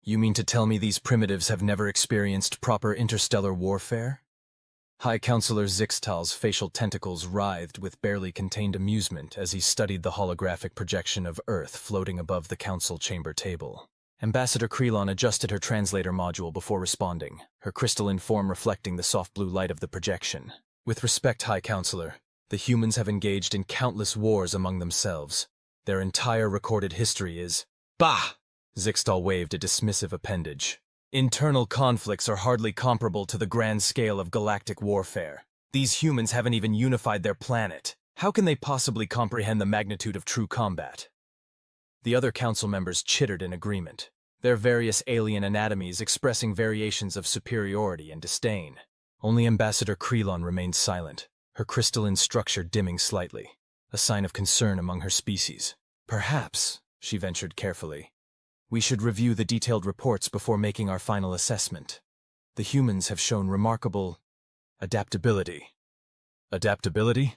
You mean to tell me these primitives have never experienced proper interstellar warfare? High Counselor Zixtal's facial tentacles writhed with barely contained amusement as he studied the holographic projection of Earth floating above the council chamber table. Ambassador Krelon adjusted her translator module before responding, her crystalline form reflecting the soft blue light of the projection. With respect, High Counselor, the humans have engaged in countless wars among themselves. Their entire recorded history is— Bah! Zixtal waved a dismissive appendage. Internal conflicts are hardly comparable to the grand scale of galactic warfare. These humans haven't even unified their planet. How can they possibly comprehend the magnitude of true combat? The other council members chittered in agreement, their various alien anatomies expressing variations of superiority and disdain. Only Ambassador Krelon remained silent, her crystalline structure dimming slightly, a sign of concern among her species. Perhaps, she ventured carefully, we should review the detailed reports before making our final assessment. The humans have shown remarkable adaptability. Adaptability?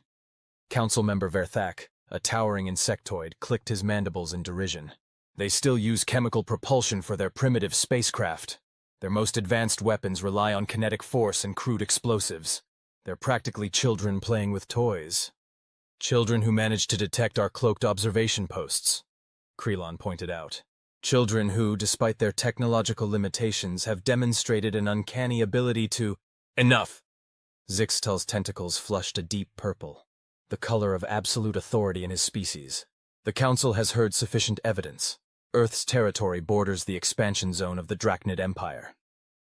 Council member Verthak, a towering insectoid, clicked his mandibles in derision. They still use chemical propulsion for their primitive spacecraft. Their most advanced weapons rely on kinetic force and crude explosives. They're practically children playing with toys. Children who manage to detect our cloaked observation posts, Krelon pointed out. Children who, despite their technological limitations, have demonstrated an uncanny ability to— Enough! Zixtal's tentacles flushed a deep purple, the color of absolute authority in his species. The Council has heard sufficient evidence. Earth's territory borders the expansion zone of the Drachnid Empire.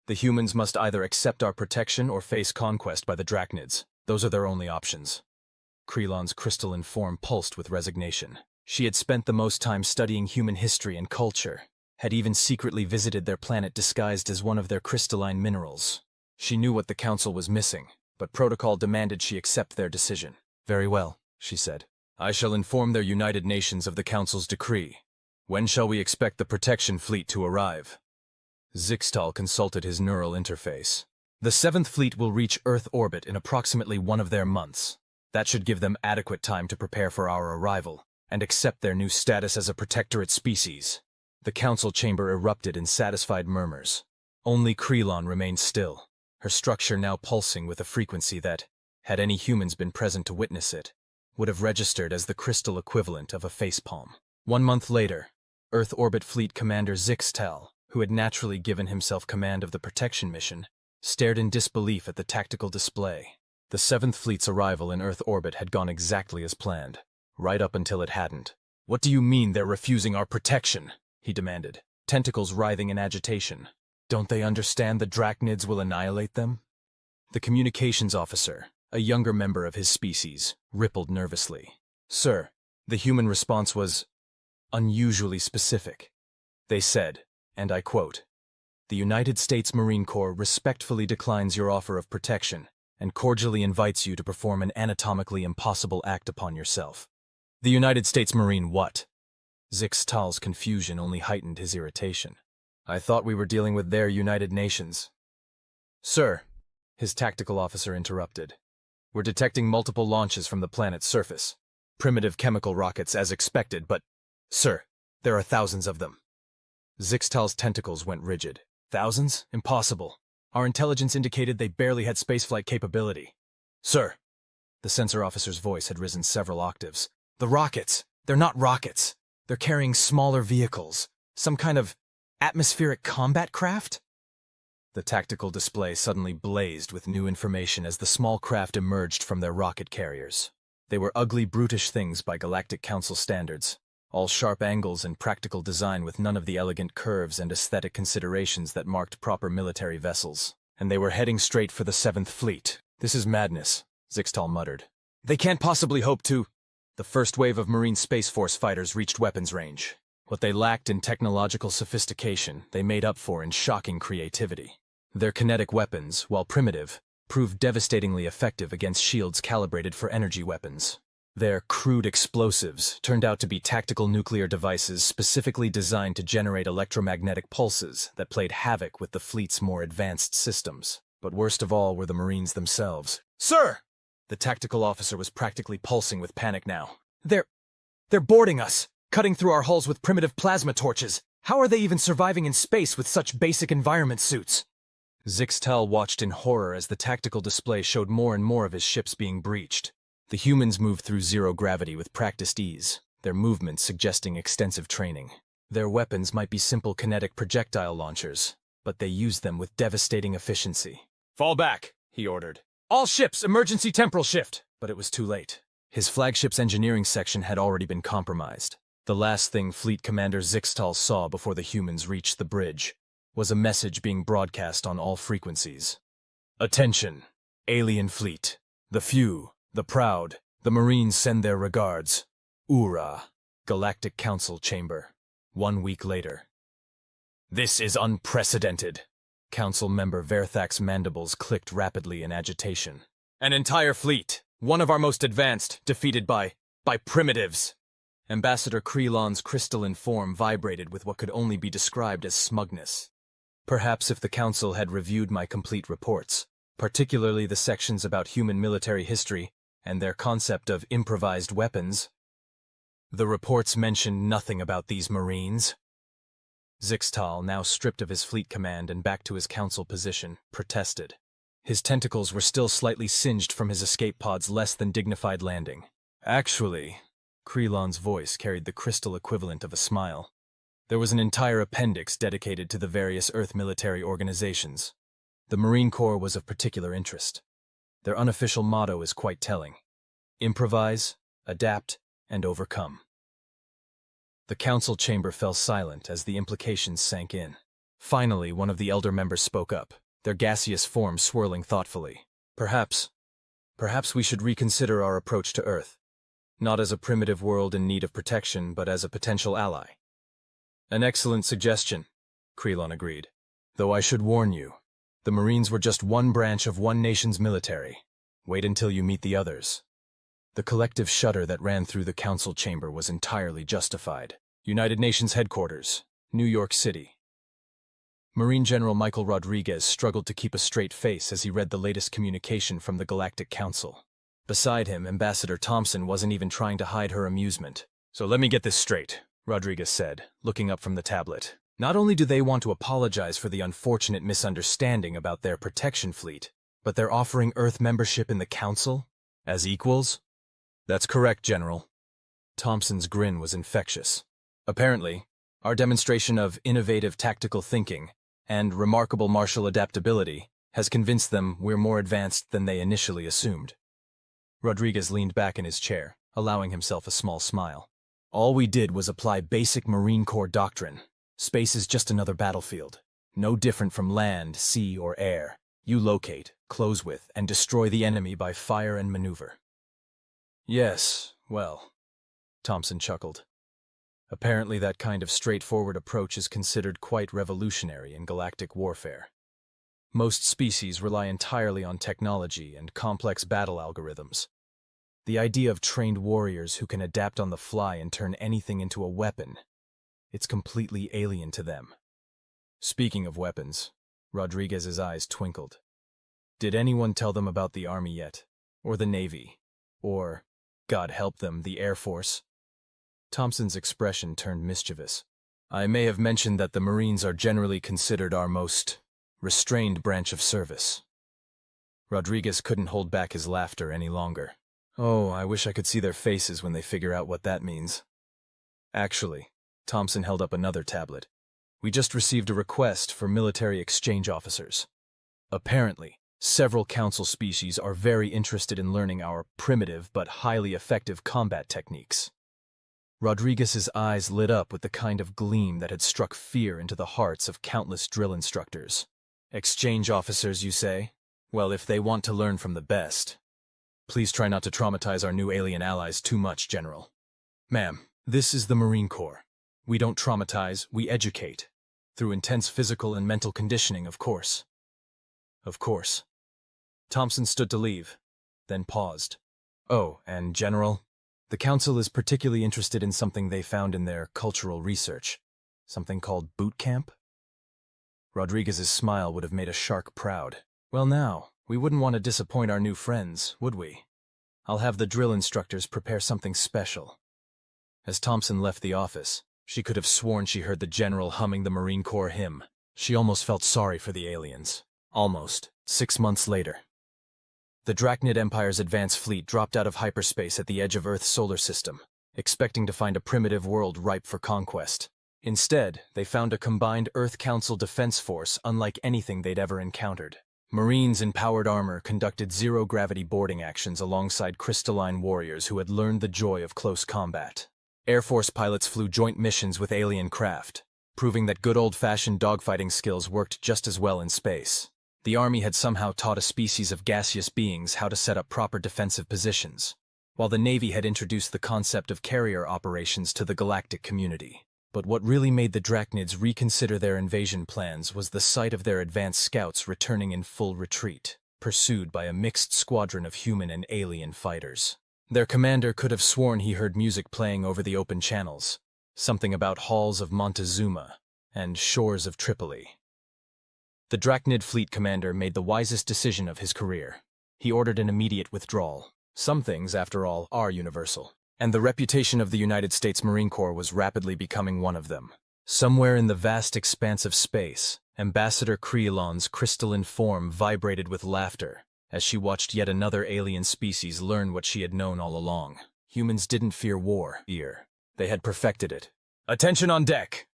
The humans must either accept our protection or face conquest by the Drachnids. Those are their only options. Krelon's crystalline form pulsed with resignation. She had spent the most time studying human history and culture, had even secretly visited their planet disguised as one of their crystalline minerals. She knew what the Council was missing, but protocol demanded she accept their decision. Very well, she said. I shall inform their United Nations of the Council's decree. When shall we expect the protection fleet to arrive? Zixtal consulted his neural interface. The 7th Fleet will reach Earth orbit in approximately one of their months. That should give them adequate time to prepare for our arrival and accept their new status as a protectorate species. The council chamber erupted in satisfied murmurs. Only Krelon remained still, her structure now pulsing with a frequency that, had any humans been present to witness it, would have registered as the crystal equivalent of a facepalm. 1 month later, Earth Orbit Fleet Commander Zixtal, who had naturally given himself command of the protection mission, stared in disbelief at the tactical display. The 7th Fleet's arrival in Earth orbit had gone exactly as planned, right up until it hadn't. What do you mean they're refusing our protection? He demanded, tentacles writhing in agitation. Don't they understand the Drachnids will annihilate them? The communications officer, a younger member of his species, rippled nervously. Sir, the human response was unusually specific. They said, and I quote, "The United States Marine Corps respectfully declines your offer of protection and cordially invites you to perform an anatomically impossible act upon yourself." The United States Marine what? Zixtal's confusion only heightened his irritation. I thought we were dealing with their United Nations. Sir, his tactical officer interrupted. We're detecting multiple launches from the planet's surface. Primitive chemical rockets as expected, but, sir, there are thousands of them. Zixtal's tentacles went rigid. Thousands? Impossible. Our intelligence indicated they barely had spaceflight capability. Sir, the sensor officer's voice had risen several octaves. The rockets! They're not rockets. They're carrying smaller vehicles. Some kind of atmospheric combat craft? The tactical display suddenly blazed with new information as the small craft emerged from their rocket carriers. They were ugly, brutish things by Galactic Council standards, all sharp angles and practical design with none of the elegant curves and aesthetic considerations that marked proper military vessels. And they were heading straight for the 7th Fleet. This is madness, Zixtal muttered. They can't possibly hope to— The first wave of Marine Space Force fighters reached weapons range. What they lacked in technological sophistication, they made up for in shocking creativity. Their kinetic weapons, while primitive, proved devastatingly effective against shields calibrated for energy weapons. Their crude explosives turned out to be tactical nuclear devices specifically designed to generate electromagnetic pulses that played havoc with the fleet's more advanced systems. But worst of all were the Marines themselves. Sir! The tactical officer was practically pulsing with panic now. They're boarding us, cutting through our hulls with primitive plasma torches. How are they even surviving in space with such basic environment suits? Zixtal watched in horror as the tactical display showed more and more of his ships being breached. The humans moved through zero gravity with practiced ease, their movements suggesting extensive training. Their weapons might be simple kinetic projectile launchers, but they used them with devastating efficiency. "Fall back," he ordered. "All ships, emergency temporal shift!" But it was too late. His flagship's engineering section had already been compromised. The last thing Fleet Commander Zixtal saw before the humans reached the bridge was a message being broadcast on all frequencies. "Attention, alien fleet. The few, the proud, the Marines send their regards. Ura, Galactic Council Chamber." 1 week later. "This is unprecedented." Council member Verthak's mandibles clicked rapidly in agitation. "An entire fleet, one of our most advanced, defeated by primitives." Ambassador Krelon's crystalline form vibrated with what could only be described as smugness. Perhaps if the Council had reviewed my complete reports, particularly the sections about human military history and their concept of improvised weapons. The reports mentioned nothing about these Marines. Zixtal, now stripped of his fleet command and back to his council position, protested. His tentacles were still slightly singed from his escape pod's less than dignified landing. "Actually," Krelon's voice carried the crystal equivalent of a smile. "There was an entire appendix dedicated to the various Earth military organizations. The Marine Corps was of particular interest. Their unofficial motto is quite telling: improvise, adapt, and overcome." The council chamber fell silent as the implications sank in. Finally, one of the elder members spoke up, their gaseous forms swirling thoughtfully. Perhaps we should reconsider our approach to Earth. Not as a primitive world in need of protection, but as a potential ally." "An excellent suggestion," Krelon agreed. "Though I should warn you, the Marines were just one branch of one nation's military. Wait until you meet the others." The collective shudder that ran through the council chamber was entirely justified. United Nations Headquarters, New York City. Marine General Michael Rodriguez struggled to keep a straight face as he read the latest communication from the Galactic Council. Beside him, Ambassador Thompson wasn't even trying to hide her amusement. "So let me get this straight," Rodriguez said, looking up from the tablet. "Not only do they want to apologize for the unfortunate misunderstanding about their protection fleet, but they're offering Earth membership in the Council? As equals?" "That's correct, General." Thompson's grin was infectious. "Apparently, our demonstration of innovative tactical thinking and remarkable martial adaptability has convinced them we're more advanced than they initially assumed." Rodriguez leaned back in his chair, allowing himself a small smile. "All we did was apply basic Marine Corps doctrine. Space is just another battlefield. No different from land, sea, or air. You locate, close with, and destroy the enemy by fire and maneuver." "Yes, well," Thompson chuckled. "Apparently that kind of straightforward approach is considered quite revolutionary in galactic warfare. Most species rely entirely on technology and complex battle algorithms. The idea of trained warriors who can adapt on the fly and turn anything into a weapon, it's completely alien to them." "Speaking of weapons," Rodriguez's eyes twinkled. "Did anyone tell them about the Army yet? Or the Navy? Or, God help them, the Air Force?" Thompson's expression turned mischievous. "I may have mentioned that the Marines are generally considered our most restrained branch of service." Rodriguez couldn't hold back his laughter any longer. "Oh, I wish I could see their faces when they figure out what that means." "Actually," Thompson held up another tablet, "we just received a request for military exchange officers. Apparently, several council species are very interested in learning our primitive but highly effective combat techniques." Rodriguez's eyes lit up with the kind of gleam that had struck fear into the hearts of countless drill instructors. "Exchange officers, you say? Well, if they want to learn from the best. Please try not to traumatize our new alien allies too much, General." "Ma'am, this is the Marine Corps. We don't traumatize, we educate. Through intense physical and mental conditioning, of course." "Of course." Thompson stood to leave, then paused. "Oh, and General, the Council is particularly interested in something they found in their cultural research. Something called boot camp?" Rodriguez's smile would have made a shark proud. "Well now, we wouldn't want to disappoint our new friends, would we? I'll have the drill instructors prepare something special." As Thompson left the office, She could have sworn she heard the general humming the Marine Corps hymn. She almost felt sorry for the aliens. Almost. 6 months later. The Drachnid Empire's advance fleet dropped out of hyperspace at the edge of Earth's solar system, expecting to find a primitive world ripe for conquest. Instead, they found a combined Earth Council defense force unlike anything they'd ever encountered. Marines in powered armor conducted zero-gravity boarding actions alongside crystalline warriors who had learned the joy of close combat. Air Force pilots flew joint missions with alien craft, proving that good old-fashioned dogfighting skills worked just as well in space. The Army had somehow taught a species of gaseous beings how to set up proper defensive positions, while the Navy had introduced the concept of carrier operations to the galactic community. But what really made the Drachnids reconsider their invasion plans was the sight of their advanced scouts returning in full retreat, pursued by a mixed squadron of human and alien fighters. Their commander could have sworn he heard music playing over the open channels, something about halls of Montezuma and shores of Tripoli. The Drachnid fleet commander made the wisest decision of his career. He ordered an immediate withdrawal. Some things, after all, are universal. And the reputation of the United States Marine Corps was rapidly becoming one of them. Somewhere in the vast expanse of space, Ambassador Creelon's crystalline form vibrated with laughter as she watched yet another alien species learn what she had known all along. Humans didn't fear war. They had perfected it. Attention on deck!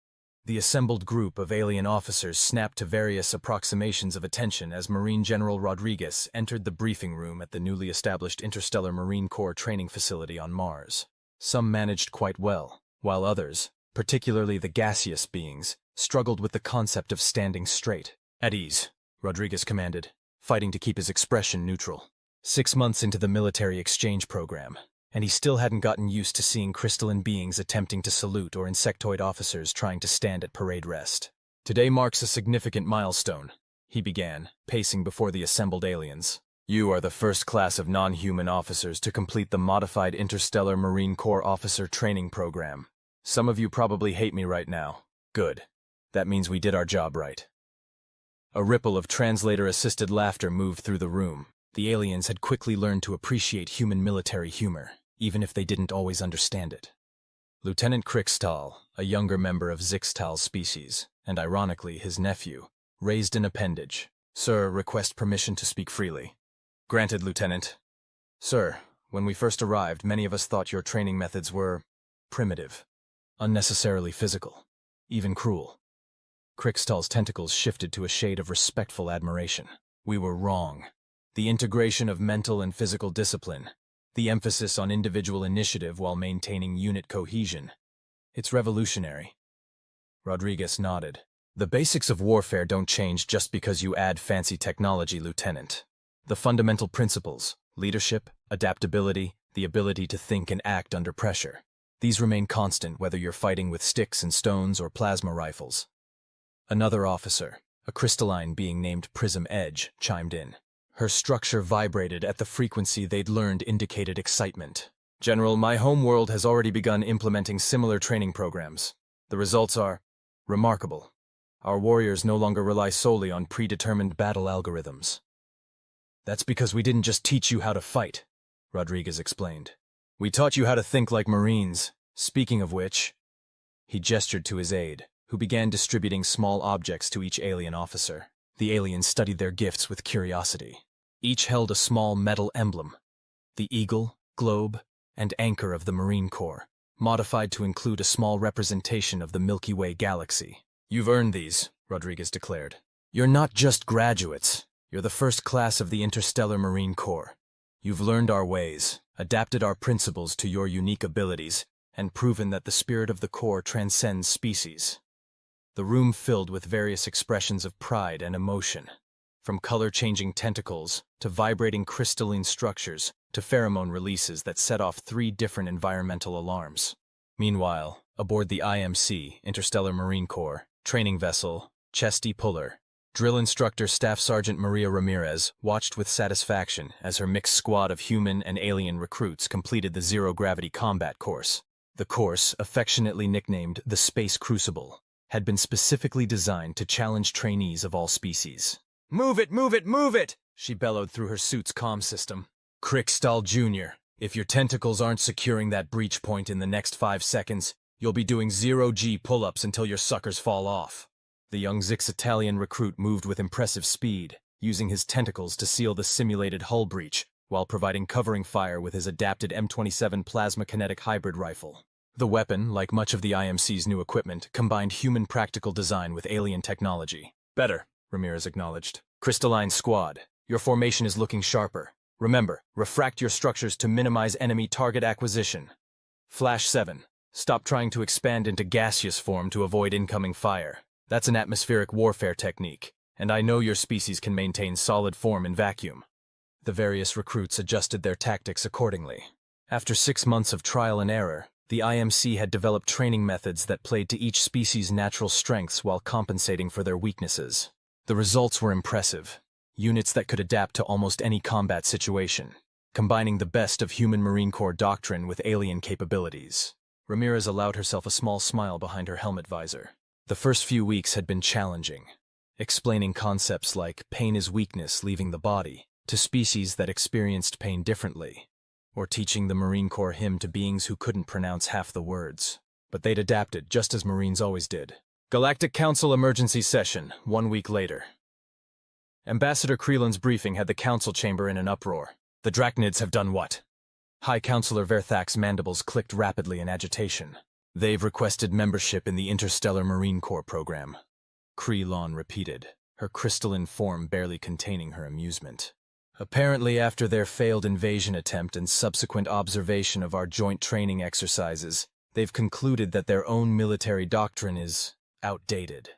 The assembled group of alien officers snapped to various approximations of attention as Marine General Rodriguez entered the briefing room at the newly established Interstellar Marine Corps training facility on Mars. Some managed quite well, while others, particularly the gaseous beings, struggled with the concept of standing straight. At ease, Rodriguez commanded, fighting to keep his expression neutral. 6 months into the military exchange program, and he still hadn't gotten used to seeing crystalline beings attempting to salute or insectoid officers trying to stand at parade rest. Today marks a significant milestone, he began, pacing before the assembled aliens. You are the first class of non-human officers to complete the Modified Interstellar Marine Corps Officer Training Program. Some of you probably hate me right now. Good. That means we did our job right. A ripple of translator-assisted laughter moved through the room. The aliens had quickly learned to appreciate human military humor, even if they didn't always understand it. Lieutenant Krikstal, a younger member of Zixtal's species, and ironically his nephew, raised an appendage. Sir, request permission to speak freely. Granted, Lieutenant. Sir, when we first arrived, many of us thought your training methods were primitive, unnecessarily physical, even cruel. Krikstal's tentacles shifted to a shade of respectful admiration. We were wrong. The integration of mental and physical discipline, the emphasis on individual initiative while maintaining unit cohesion. It's revolutionary. Rodriguez nodded. The basics of warfare don't change just because you add fancy technology, Lieutenant. The fundamental principles, leadership, adaptability, the ability to think and act under pressure, these remain constant whether you're fighting with sticks and stones or plasma rifles. Another officer, a crystalline being named Prism Edge, chimed in. Her structure vibrated at the frequency they'd learned indicated excitement. General, my home world has already begun implementing similar training programs. The results are remarkable. Our warriors no longer rely solely on predetermined battle algorithms. That's because we didn't just teach you how to fight, Rodriguez explained. We taught you how to think like Marines. Speaking of which, he gestured to his aide, who began distributing small objects to each alien officer. The aliens studied their gifts with curiosity. Each held a small metal emblem, the eagle, globe, and anchor of the Marine Corps, modified to include a small representation of the Milky Way galaxy. You've earned these, Rodriguez declared. You're not just graduates. You're the first class of the Interstellar Marine Corps. You've learned our ways, adapted our principles to your unique abilities, and proven that the spirit of the Corps transcends species. The room filled with various expressions of pride and emotion, from color-changing tentacles to vibrating crystalline structures to pheromone releases that set off 3 different environmental alarms. Meanwhile, aboard the IMC, Interstellar Marine Corps, training vessel, Chesty Puller, drill instructor Staff Sergeant Maria Ramirez watched with satisfaction as her mixed squad of human and alien recruits completed the zero-gravity combat course. The course, affectionately nicknamed the Space Crucible, had been specifically designed to challenge trainees of all species. Move it, move it, move it! She bellowed through her suit's comm system. Krikstal Jr., if your tentacles aren't securing that breach point in the next 5 seconds, You'll be doing 0G pull-ups until your suckers fall off. The young Zix Italian recruit moved with impressive speed, using his tentacles to seal the simulated hull breach, while providing covering fire with his adapted M27 plasma kinetic hybrid rifle. The weapon, like much of the IMC's new equipment, combined human practical design with alien technology. Better, Ramirez acknowledged. Crystalline Squad, your formation is looking sharper. Remember, refract your structures to minimize enemy target acquisition. Flash 7, stop trying to expand into gaseous form to avoid incoming fire. That's an atmospheric warfare technique, and I know your species can maintain solid form in vacuum. The various recruits adjusted their tactics accordingly. After 6 months of trial and error, the IMC had developed training methods that played to each species' natural strengths while compensating for their weaknesses. The results were impressive. Units that could adapt to almost any combat situation, combining the best of human Marine Corps doctrine with alien capabilities. Ramirez allowed herself a small smile behind her helmet visor. The first few weeks had been challenging, explaining concepts like pain is weakness leaving the body to species that experienced pain differently, or teaching the Marine Corps hymn to beings who couldn't pronounce half the words. But they'd adapted, just as Marines always did. Galactic Council emergency session, 1 week later. Ambassador Creelan's briefing had the council chamber in an uproar. The Drachnids have done what? High Counselor Verthak's mandibles clicked rapidly in agitation. They've requested membership in the Interstellar Marine Corps program. Creelan repeated, her crystalline form barely containing her amusement. Apparently, after their failed invasion attempt and subsequent observation of our joint training exercises, they've concluded that their own military doctrine is outdated.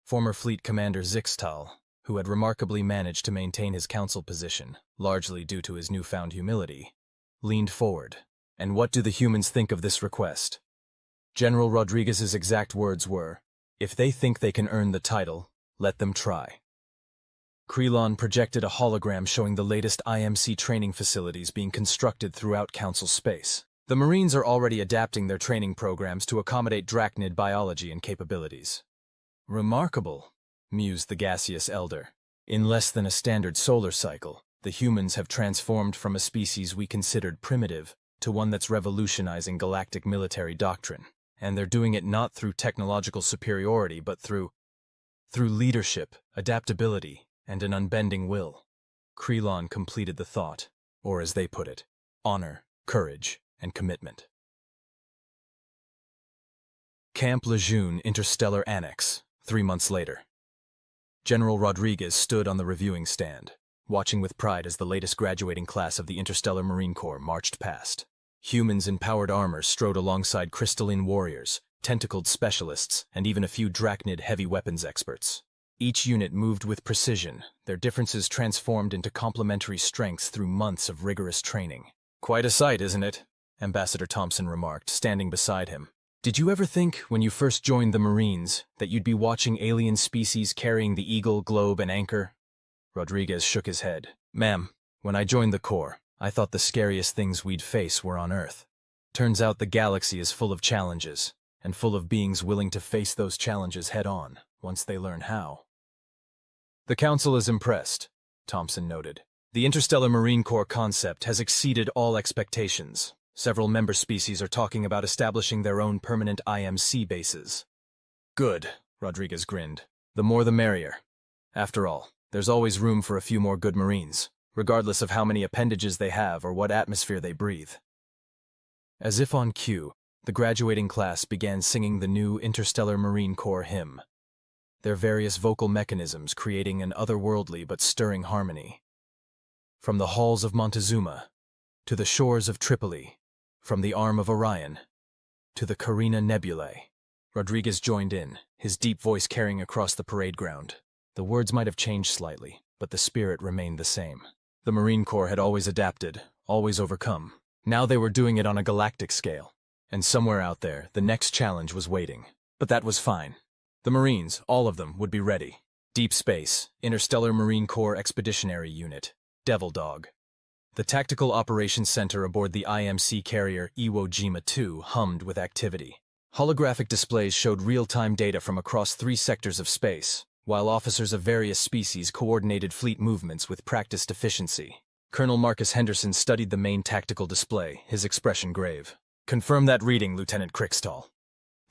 Former Fleet Commander Zixtal, who had remarkably managed to maintain his council position, largely due to his newfound humility, leaned forward. And what do the humans think of this request? General Rodriguez's exact words were, if they think they can earn the title, let them try. Creelan projected a hologram showing the latest IMC training facilities being constructed throughout Council space. The Marines are already adapting their training programs to accommodate Drachnid biology and capabilities. Remarkable, mused the gaseous elder. In less than a standard solar cycle, the humans have transformed from a species we considered primitive to one that's revolutionizing galactic military doctrine. And they're doing it not through technological superiority, but through leadership, adaptability, and an unbending will. Creelan completed the thought, or as they put it, honor, courage, and commitment. Camp Lejeune Interstellar Annex, 3 months later. General Rodriguez stood on the reviewing stand, watching with pride as the latest graduating class of the Interstellar Marine Corps marched past. Humans in powered armor strode alongside crystalline warriors, tentacled specialists, and even a few Drachnid heavy weapons experts. Each unit moved with precision, their differences transformed into complementary strengths through months of rigorous training. Quite a sight, isn't it? Ambassador Thompson remarked, standing beside him. Did you ever think, when you first joined the Marines, that you'd be watching alien species carrying the eagle, globe, and anchor? Rodriguez shook his head. Ma'am, when I joined the Corps, I thought the scariest things we'd face were on Earth. Turns out the galaxy is full of challenges, and full of beings willing to face those challenges head-on, once they learn how. The Council is impressed, Thompson noted. The Interstellar Marine Corps concept has exceeded all expectations. Several member species are talking about establishing their own permanent IMC bases. Good, Rodriguez grinned. The more the merrier. After all, there's always room for a few more good Marines, regardless of how many appendages they have or what atmosphere they breathe. As if on cue, the graduating class began singing the new Interstellar Marine Corps hymn, their various vocal mechanisms creating an otherworldly but stirring harmony. From the halls of Montezuma, to the shores of Tripoli, from the arm of Orion, to the Carina Nebulae. Rodriguez joined in, his deep voice carrying across the parade ground. The words might have changed slightly, but the spirit remained the same. The Marine Corps had always adapted, always overcome. Now they were doing it on a galactic scale. And somewhere out there, the next challenge was waiting. But that was fine. The Marines, all of them, would be ready. Deep Space, Interstellar Marine Corps Expeditionary Unit, Devil Dog. The Tactical Operations Center aboard the IMC carrier Iwo Jima 2 hummed with activity. Holographic displays showed real-time data from across 3 sectors of space, while officers of various species coordinated fleet movements with practiced efficiency. Colonel Marcus Henderson studied the main tactical display, his expression grave. Confirm that reading, Lieutenant Crickstall.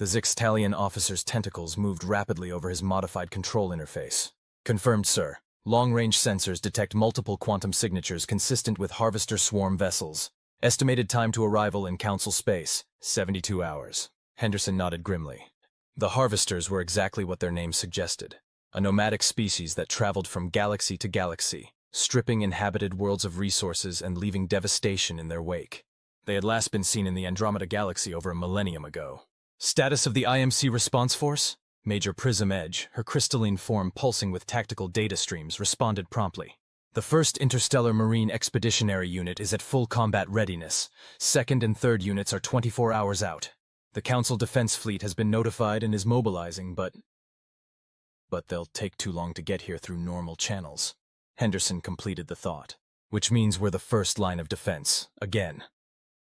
The Zixtalian officer's tentacles moved rapidly over his modified control interface. Confirmed, sir. Long-range sensors detect multiple quantum signatures consistent with Harvester swarm vessels. Estimated time to arrival in Council space, 72 hours. Henderson nodded grimly. The Harvesters were exactly what their name suggested. A nomadic species that traveled from galaxy to galaxy, stripping inhabited worlds of resources and leaving devastation in their wake. They had last been seen in the Andromeda Galaxy over a millennium ago. Status of the IMC response force? Major Prism Edge, her crystalline form pulsing with tactical data streams, responded promptly. The 1st Interstellar Marine Expeditionary Unit is at full combat readiness. 2nd and 3rd units are 24 hours out. The Council Defense Fleet has been notified and is mobilizing, but they'll take too long to get here through normal channels. Henderson completed the thought. Which means we're the first line of defense, again.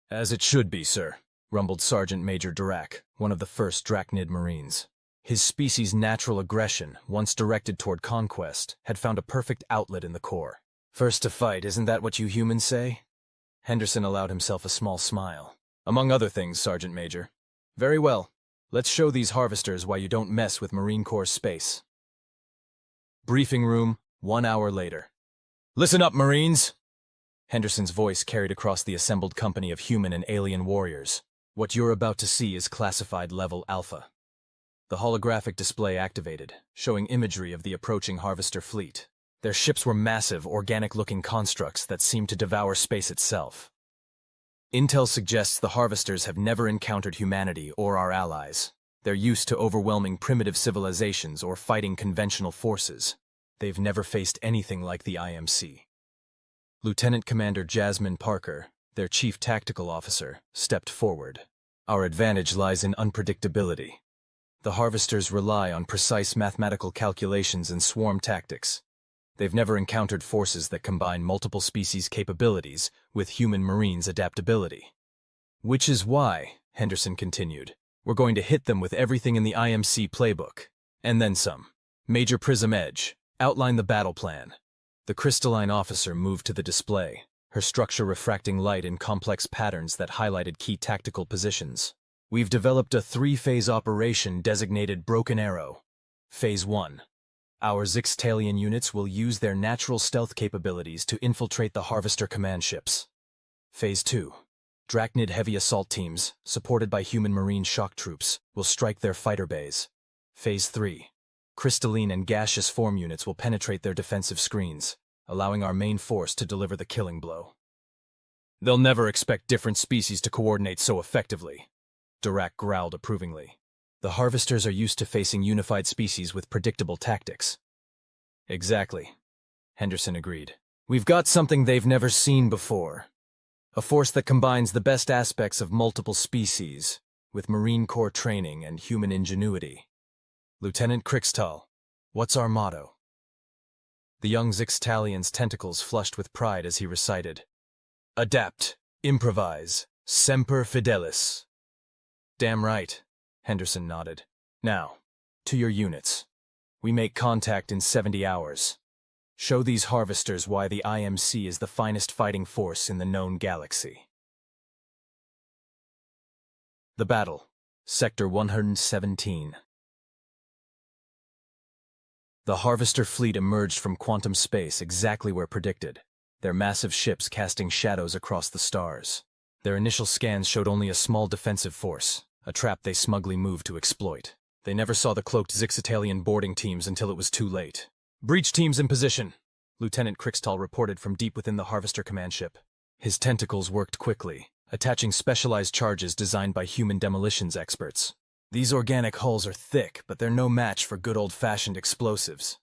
As it should be, sir, rumbled Sergeant Major Dirac, one of the first Drachnid Marines. His species' natural aggression, once directed toward conquest, had found a perfect outlet in the core. First to fight, isn't that what you humans say? Henderson allowed himself a small smile. Among other things, Sergeant Major. Very well. Let's show these Harvesters why you don't mess with Marine Corps space. Briefing room, 1 hour later. Listen up, Marines! Henderson's voice carried across the assembled company of human and alien warriors. What you're about to see is classified level Alpha. The holographic display activated, showing imagery of the approaching Harvester fleet. Their ships were massive, organic-looking constructs that seemed to devour space itself. Intel suggests the Harvesters have never encountered humanity or our allies. They're used to overwhelming primitive civilizations or fighting conventional forces. They've never faced anything like the IMC. Lieutenant Commander Jasmine Parker, their chief tactical officer, stepped forward. Our advantage lies in unpredictability. The Harvesters rely on precise mathematical calculations and swarm tactics. They've never encountered forces that combine multiple species' capabilities with human Marines' adaptability. Which is why, Henderson continued, we're going to hit them with everything in the IMC playbook. And then some. Major Prism Edge, outline the battle plan. The crystalline officer moved to the display, her structure refracting light in complex patterns that highlighted key tactical positions. We've developed a 3-phase operation designated Broken Arrow. Phase 1. Our Zixtalian units will use their natural stealth capabilities to infiltrate the Harvester command ships. Phase 2. Drachnid heavy assault teams, supported by human marine shock troops, will strike their fighter bays. Phase 3. Crystalline and gaseous form units will penetrate their defensive screens, allowing our main force to deliver the killing blow. They'll never expect different species to coordinate so effectively. Dirac growled approvingly. The Harvesters are used to facing unified species with predictable tactics. Exactly, Henderson agreed. We've got something they've never seen before. A force that combines the best aspects of multiple species, with Marine Corps training and human ingenuity. Lieutenant Krixtal, what's our motto? The young Zixtalian's tentacles flushed with pride as he recited. Adapt, improvise, semper fidelis. Damn right, Henderson nodded. Now, to your units. We make contact in 70 hours. Show these Harvesters why the IMC is the finest fighting force in the known galaxy. The battle, Sector 117. The Harvester fleet emerged from quantum space exactly where predicted, their massive ships casting shadows across the stars. Their initial scans showed only a small defensive force, a trap they smugly moved to exploit. They never saw the cloaked Zixtalian boarding teams until it was too late. Breach teams in position, Lieutenant Krixtal reported from deep within the Harvester command ship. His tentacles worked quickly, attaching specialized charges designed by human demolitions experts. These organic hulls are thick, but they're no match for good old-fashioned explosives.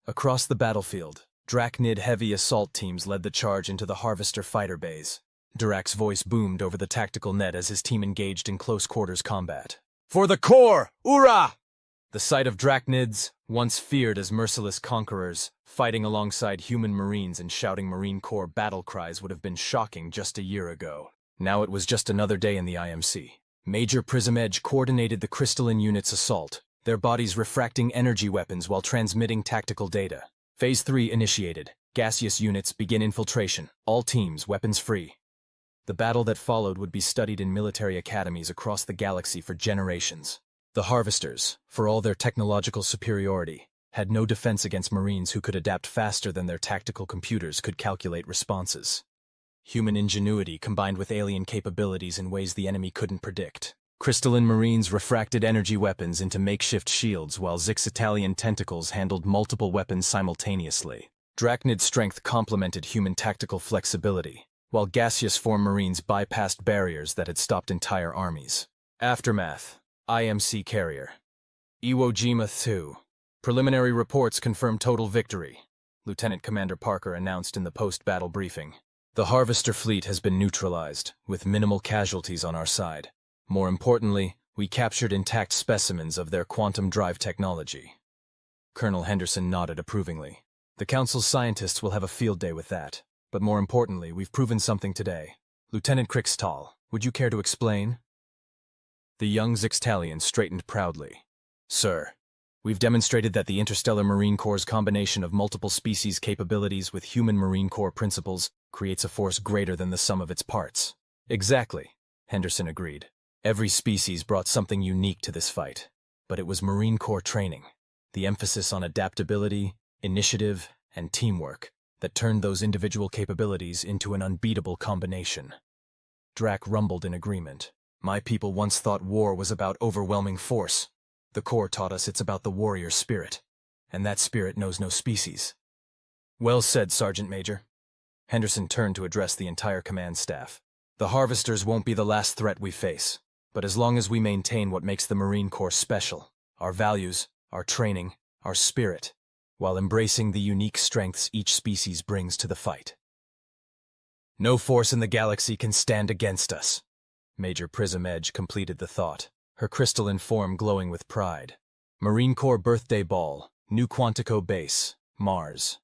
Across the battlefield, Drachnid heavy assault teams led the charge into the Harvester fighter bays. Dirac's voice boomed over the tactical net as his team engaged in close-quarters combat. For the core! Oorah! The sight of Drachnids, once feared as merciless conquerors, fighting alongside human Marines and shouting Marine Corps battle cries would have been shocking just a year ago. Now it was just another day in the IMC. Major Prism Edge coordinated the crystalline unit's assault, their bodies refracting energy weapons while transmitting tactical data. Phase 3 initiated. Gaseous units begin infiltration. All teams weapons free. The battle that followed would be studied in military academies across the galaxy for generations. The Harvesters, for all their technological superiority, had no defense against Marines who could adapt faster than their tactical computers could calculate responses. Human ingenuity combined with alien capabilities in ways the enemy couldn't predict. Crystalline Marines refracted energy weapons into makeshift shields while Zix-Italian tentacles handled multiple weapons simultaneously. Drachnid strength complemented human tactical flexibility, while gaseous form Marines bypassed barriers that had stopped entire armies. Aftermath. IMC Carrier. Iwo Jima 2. Preliminary reports confirm total victory, Lieutenant Commander Parker announced in the post-battle briefing. The Harvester fleet has been neutralized, with minimal casualties on our side. More importantly, we captured intact specimens of their quantum drive technology. Colonel Henderson nodded approvingly. The Council's scientists will have a field day with that. But more importantly, we've proven something today. Lieutenant Crixtal, would you care to explain? The young Zixtalian straightened proudly. Sir, we've demonstrated that the Interstellar Marine Corps' combination of multiple species capabilities with human Marine Corps principles creates a force greater than the sum of its parts. Exactly, Henderson agreed. Every species brought something unique to this fight. But it was Marine Corps training, the emphasis on adaptability, initiative, and teamwork, that turned those individual capabilities into an unbeatable combination. Drac rumbled in agreement. My people once thought war was about overwhelming force. The Corps taught us it's about the warrior spirit, and that spirit knows no species. Well said, Sergeant Major. Henderson turned to address the entire command staff. The Harvesters won't be the last threat we face, but as long as we maintain what makes the Marine Corps special, our values, our training, our spirit, while embracing the unique strengths each species brings to the fight. No force in the galaxy can stand against us. Major Prism Edge completed the thought, her crystalline form glowing with pride. Marine Corps Birthday Ball, New Quantico Base, Mars.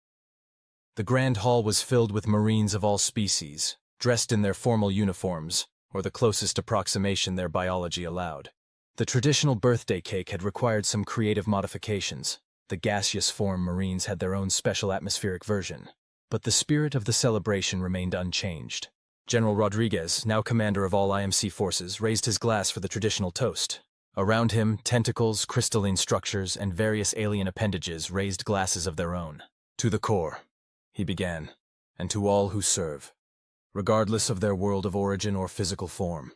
The Grand Hall was filled with Marines of all species, dressed in their formal uniforms, or the closest approximation their biology allowed. The traditional birthday cake had required some creative modifications. The gaseous form Marines had their own special atmospheric version, but the spirit of the celebration remained unchanged. General Rodriguez, now commander of all IMC forces, raised his glass for the traditional toast. Around him, tentacles, crystalline structures, and various alien appendages raised glasses of their own. To the Corps, he began, and to all who serve, regardless of their world of origin or physical form,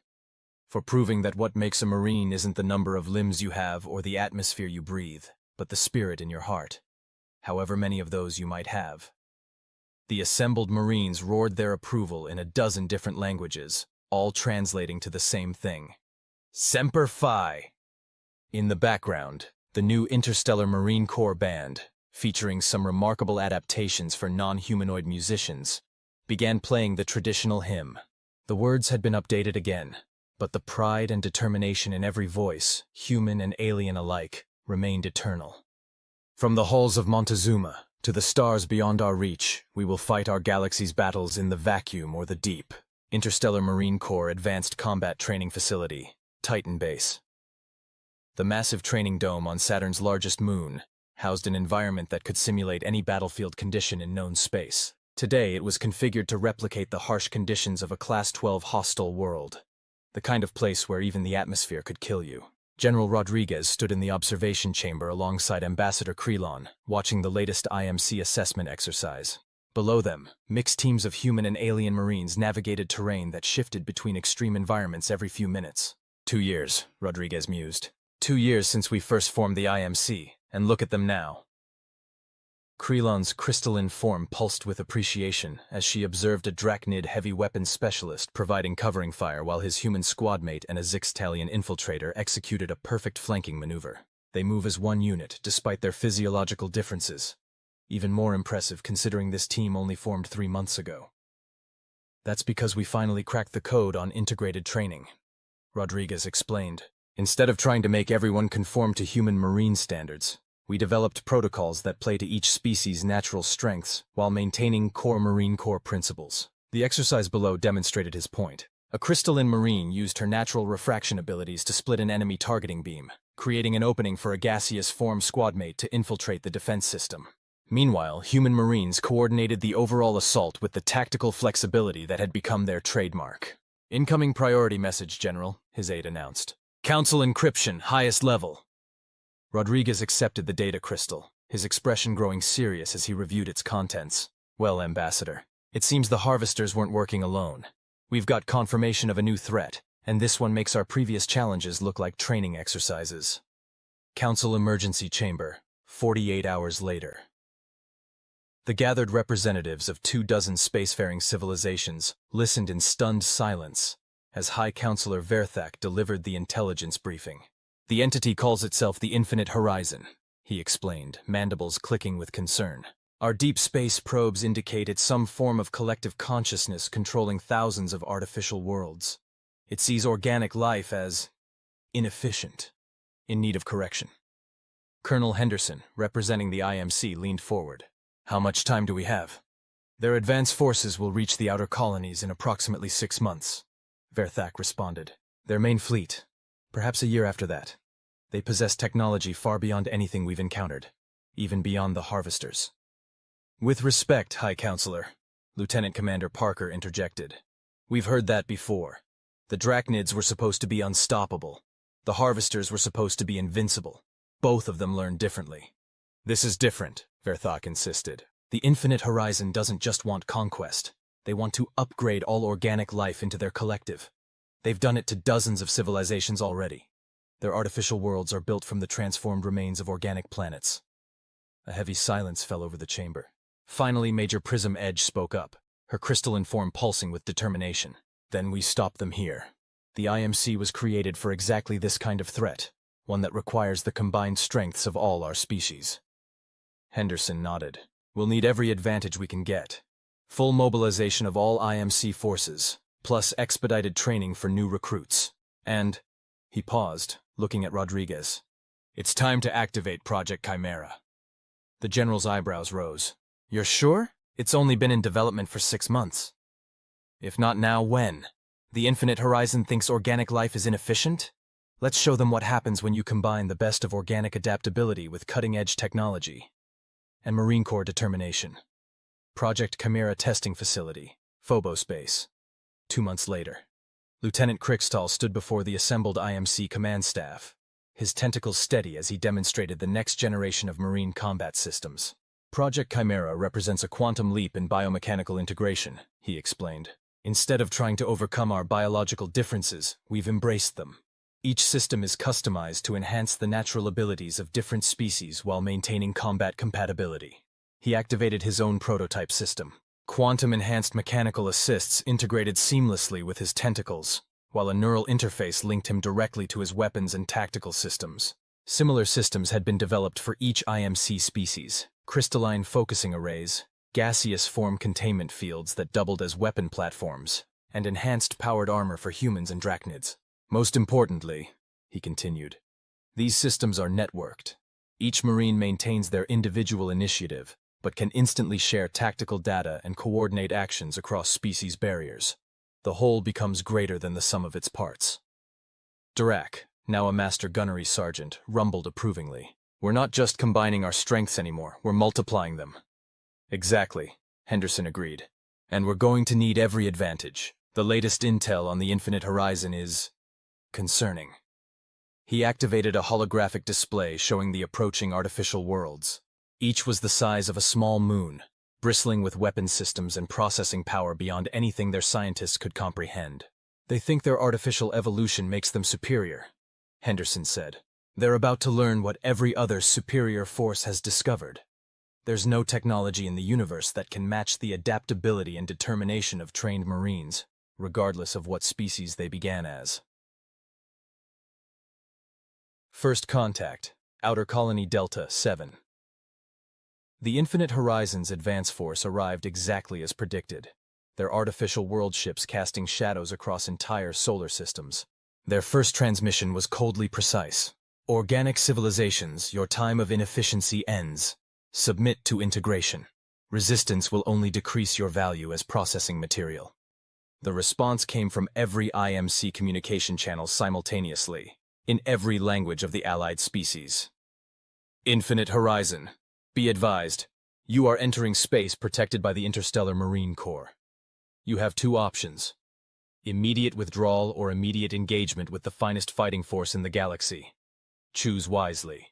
for proving that what makes a Marine isn't the number of limbs you have or the atmosphere you breathe, but the spirit in your heart, however many of those you might have. The assembled Marines roared their approval in a dozen different languages, all translating to the same thing. Semper Fi! In the background, the new Interstellar Marine Corps Band, featuring some remarkable adaptations for non-humanoid musicians, began playing the traditional hymn. The words had been updated again, but the pride and determination in every voice, human and alien alike, remained eternal. From the halls of Montezuma to the stars beyond our reach, we will fight our galaxy's battles in the vacuum or the deep. Interstellar Marine Corps Advanced Combat Training Facility, Titan Base. The massive training dome on Saturn's largest moon housed an environment that could simulate any battlefield condition in known space. Today, it was configured to replicate the harsh conditions of a Class 12 hostile world, the kind of place where even the atmosphere could kill you. General Rodriguez stood in the observation chamber alongside Ambassador Krelon, watching the latest IMC assessment exercise. Below them, mixed teams of human and alien Marines navigated terrain that shifted between extreme environments every few minutes. 2 years, Rodriguez mused. 2 years since we first formed the IMC, and look at them now. Krelon's crystalline form pulsed with appreciation as she observed a Drachnid heavy weapons specialist providing covering fire while his human squadmate and a Zixtalian infiltrator executed a perfect flanking maneuver. They move as one unit, despite their physiological differences. Even more impressive considering this team only formed 3 months ago. That's because we finally cracked the code on integrated training, Rodriguez explained. Instead of trying to make everyone conform to human Marine standards, we developed protocols that play to each species' natural strengths while maintaining core Marine Corps principles. The exercise below demonstrated his point. A crystalline Marine used her natural refraction abilities to split an enemy targeting beam, creating an opening for a gaseous form squadmate to infiltrate the defense system. Meanwhile, human Marines coordinated the overall assault with the tactical flexibility that had become their trademark. "Incoming priority message, General," his aide announced. "Council encryption, highest level." Rodriguez accepted the data crystal, his expression growing serious as he reviewed its contents. "Well, Ambassador, it seems the harvesters weren't working alone. We've got confirmation of a new threat, and this one makes our previous challenges look like training exercises." Council Emergency Chamber, 48 hours later. The gathered representatives of 24 spacefaring civilizations listened in stunned silence as High Counselor Verthak delivered the intelligence briefing. "The entity calls itself the Infinite Horizon," he explained, mandibles clicking with concern. "Our deep space probes indicate it's some form of collective consciousness controlling thousands of artificial worlds. It sees organic life as inefficient, in need of correction." Colonel Henderson, representing the IMC, leaned forward. "How much time do we have?" "Their advance forces will reach the outer colonies in approximately 6 months," Verthak responded. "Their main fleet, perhaps a year after that. They possess technology far beyond anything we've encountered, even beyond the harvesters." "With respect, High Counselor," Lieutenant Commander Parker interjected. "We've heard that before. The Drachnids were supposed to be unstoppable. The harvesters were supposed to be invincible. Both of them learned differently." "This is different," Verthak insisted. "The Infinite Horizon doesn't just want conquest. They want to upgrade all organic life into their collective. They've done it to dozens of civilizations already. Their artificial worlds are built from the transformed remains of organic planets." A heavy silence fell over the chamber. Finally, Major Prism Edge spoke up, her crystalline form pulsing with determination. "Then we stop them here. The IMC was created for exactly this kind of threat, one that requires the combined strengths of all our species." Henderson nodded. "We'll need every advantage we can get. Full mobilization of all IMC forces, plus expedited training for new recruits. And," he paused, looking at Rodriguez, "it's time to activate Project Chimera." The general's eyebrows rose. "You're sure? It's only been in development for 6 months. If not now, when? The Infinite Horizon thinks organic life is inefficient? Let's show them what happens when you combine the best of organic adaptability with cutting-edge technology and Marine Corps determination." Project Chimera Testing Facility, Phobos Base. 2 months later. Lieutenant Krickstall stood before the assembled IMC command staff, his tentacles steady as he demonstrated the next generation of marine combat systems. "Project Chimera represents a quantum leap in biomechanical integration," he explained. "Instead of trying to overcome our biological differences, we've embraced them. Each system is customized to enhance the natural abilities of different species while maintaining combat compatibility." He activated his own prototype system. Quantum-enhanced mechanical assists integrated seamlessly with his tentacles, while a neural interface linked him directly to his weapons and tactical systems. Similar systems had been developed for each IMC species: crystalline focusing arrays, gaseous form containment fields that doubled as weapon platforms, and enhanced powered armor for humans and drachnids. "Most importantly," he continued, "these systems are networked. Each Marine maintains their individual initiative, but can instantly share tactical data and coordinate actions across species barriers. The whole becomes greater than the sum of its parts." Dirac, now a master gunnery sergeant, rumbled approvingly. "We're not just combining our strengths anymore, we're multiplying them." "Exactly," Henderson agreed. "And we're going to need every advantage. The latest intel on the Infinite Horizon is concerning." He activated a holographic display showing the approaching artificial worlds. Each was the size of a small moon, bristling with weapon systems and processing power beyond anything their scientists could comprehend. "They think their artificial evolution makes them superior," Henderson said. "They're about to learn what every other superior force has discovered. There's no technology in the universe that can match the adaptability and determination of trained Marines, regardless of what species they began as." First Contact, Outer Colony Delta 7. The Infinite Horizon's advance force arrived exactly as predicted, their artificial world ships casting shadows across entire solar systems. Their first transmission was coldly precise. "Organic civilizations, your time of inefficiency ends. Submit to integration. Resistance will only decrease your value as processing material." The response came from every IMC communication channel simultaneously, in every language of the allied species. "Infinite Horizon, be advised, You are entering space protected by the Interstellar Marine Corps. You have two options: immediate withdrawal or immediate engagement with the finest fighting force in the galaxy. Choose wisely.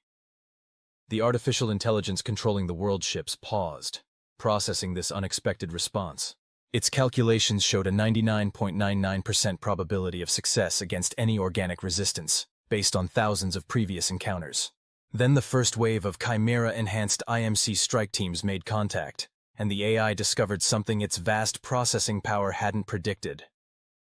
The artificial intelligence controlling the world ships paused, processing this unexpected response. Its calculations showed a 99.99% probability of success against any organic resistance, based on thousands of previous encounters. Then the first wave of Chimera-enhanced IMC strike teams made contact, and the AI discovered something its vast processing power hadn't predicted.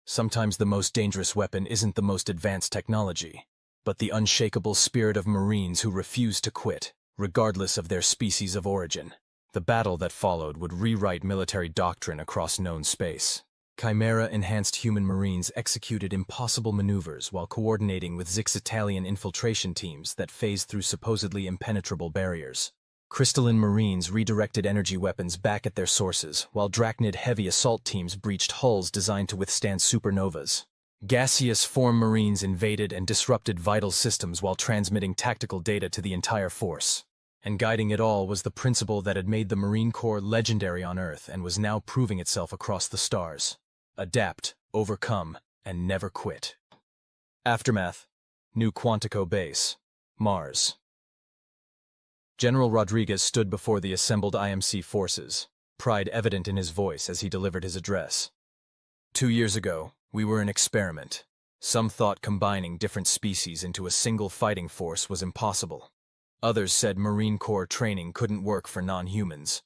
Sometimes the most dangerous weapon isn't the most advanced technology, but the unshakable spirit of Marines who refuse to quit, regardless of their species of origin. The battle that followed would rewrite military doctrine across known space. Chimera-enhanced human Marines executed impossible maneuvers while coordinating with Zix-Italian infiltration teams that phased through supposedly impenetrable barriers. Crystalline Marines redirected energy weapons back at their sources, while Drachnid heavy assault teams breached hulls designed to withstand supernovas. Gaseous form Marines invaded and disrupted vital systems while transmitting tactical data to the entire force. And guiding it all was the principle that had made the Marine Corps legendary on Earth and was now proving itself across the stars: adapt, overcome, and never quit. Aftermath. New Quantico Base. Mars. General Rodriguez stood before the assembled IMC forces, pride evident in his voice as he delivered his address. 2 years ago, we were an experiment. Some thought combining different species into a single fighting force was impossible. Others said Marine Corps training couldn't work for non-humans.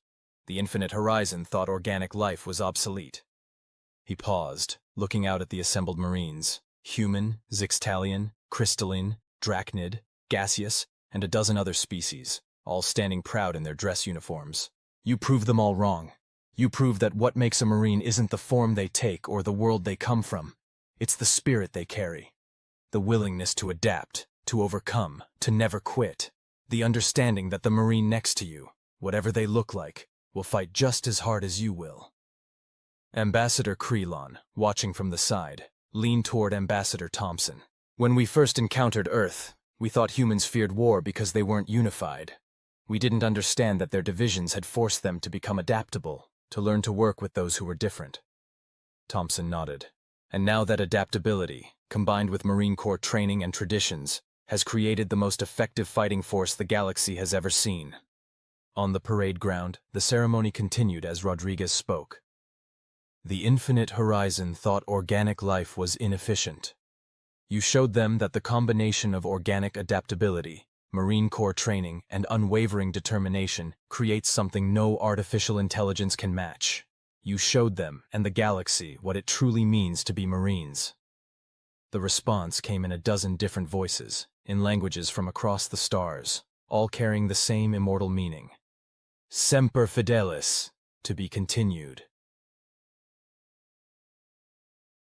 The Infinite Horizon thought organic life was obsolete. He paused, looking out at the assembled Marines: human, Zixtalian, crystalline, Drachnid, gaseous, and a dozen other species, all standing proud in their dress uniforms. You proved them all wrong. You proved that what makes a Marine isn't the form they take or the world they come from. It's the spirit they carry. The willingness to adapt, to overcome, to never quit. The understanding that the Marine next to you, whatever they look like, will fight just as hard as you will. Ambassador Krelon, watching from the side, leaned toward Ambassador Thompson. When we first encountered Earth, we thought humans feared war because they weren't unified. We didn't understand that their divisions had forced them to become adaptable, to learn to work with those who were different. Thompson nodded. And now that adaptability, combined with Marine Corps training and traditions, has created the most effective fighting force the galaxy has ever seen. On the parade ground, the ceremony continued as Rodriguez spoke. The Infinite Horizon thought organic life was inefficient. You showed them that the combination of organic adaptability, Marine Corps training, and unwavering determination creates something no artificial intelligence can match. You showed them and the galaxy what it truly means to be Marines. The response came in a dozen different voices, in languages from across the stars, all carrying the same immortal meaning. Semper Fidelis, to be continued.